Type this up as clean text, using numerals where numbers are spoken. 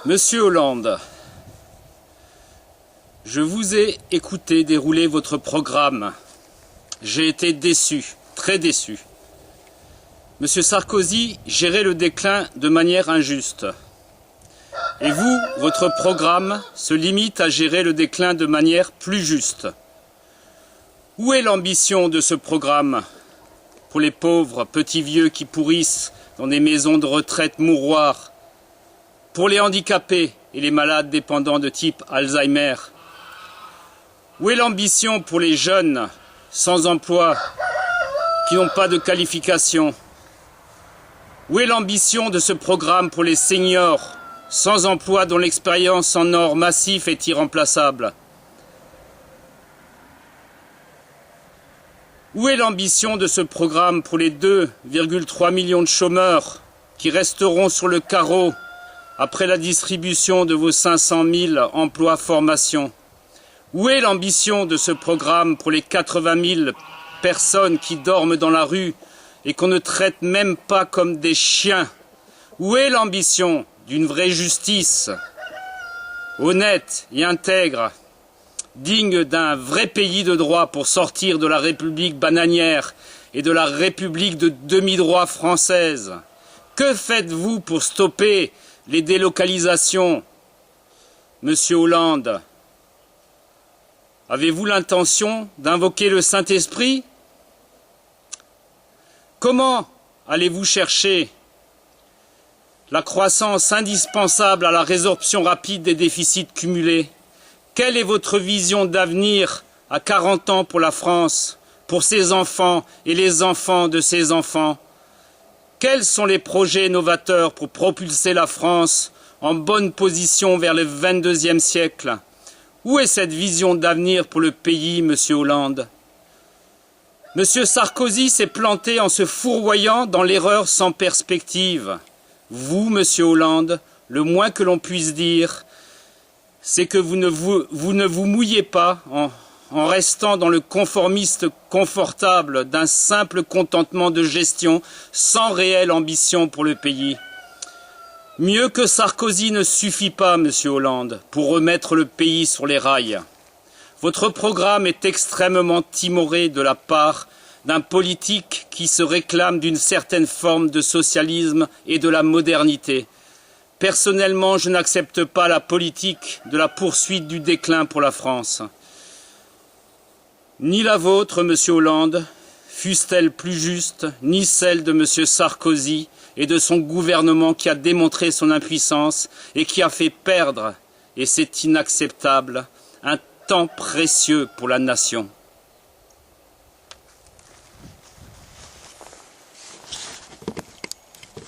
Monsieur Hollande, je vous ai écouté dérouler votre programme. J'ai été déçu, très déçu. Monsieur Sarkozy gérait le déclin de manière injuste. Et vous, votre programme se limite à gérer le déclin de manière plus juste. Où est l'ambition de ce programme pour les pauvres petits vieux qui pourrissent dans des maisons de retraite mouroirs, pour les handicapés et les malades dépendants de type Alzheimer? Où est l'ambition pour les jeunes sans emploi qui n'ont pas de qualification? Où est l'ambition de ce programme pour les seniors sans emploi dont l'expérience en or massif est irremplaçable? Où est l'ambition de ce programme pour les 2,3 millions de chômeurs qui resteront sur le carreau après la distribution de vos 500 000 emplois formation? Où est l'ambition de ce programme pour les 80 000 personnes qui dorment dans la rue et qu'on ne traite même pas comme des chiens? Où est l'ambition d'une vraie justice honnête et intègre, digne d'un vrai pays de droit pour sortir de la République bananière et de la République de demi-droit française? Que faites-vous pour stopper les délocalisations, Monsieur Hollande? Avez-vous l'intention d'invoquer le Saint-Esprit? Comment allez-vous chercher la croissance indispensable à la résorption rapide des déficits cumulés? Quelle est votre vision d'avenir à 40 ans pour la France, pour ses enfants et les enfants de ses enfants? Quels sont les projets novateurs pour propulser la France en bonne position vers le 22e siècle? Où est cette vision d'avenir pour le pays, Monsieur Hollande? Monsieur Sarkozy s'est planté en se fourvoyant dans l'erreur sans perspective. Vous, Monsieur Hollande, le moins que l'on puisse dire, c'est que vous ne vous mouillez pas en restant dans le conformiste confortable d'un simple contentement de gestion sans réelle ambition pour le pays. Mieux que Sarkozy ne suffit pas, Monsieur Hollande, pour remettre le pays sur les rails. Votre programme est extrêmement timoré de la part d'un politique qui se réclame d'une certaine forme de socialisme et de la modernité. Personnellement, je n'accepte pas la politique de la poursuite du déclin pour la France. Ni la vôtre, Monsieur Hollande, fût-elle plus juste, ni celle de Monsieur Sarkozy et de son gouvernement qui a démontré son impuissance et qui a fait perdre, et c'est inacceptable, un temps précieux pour la nation.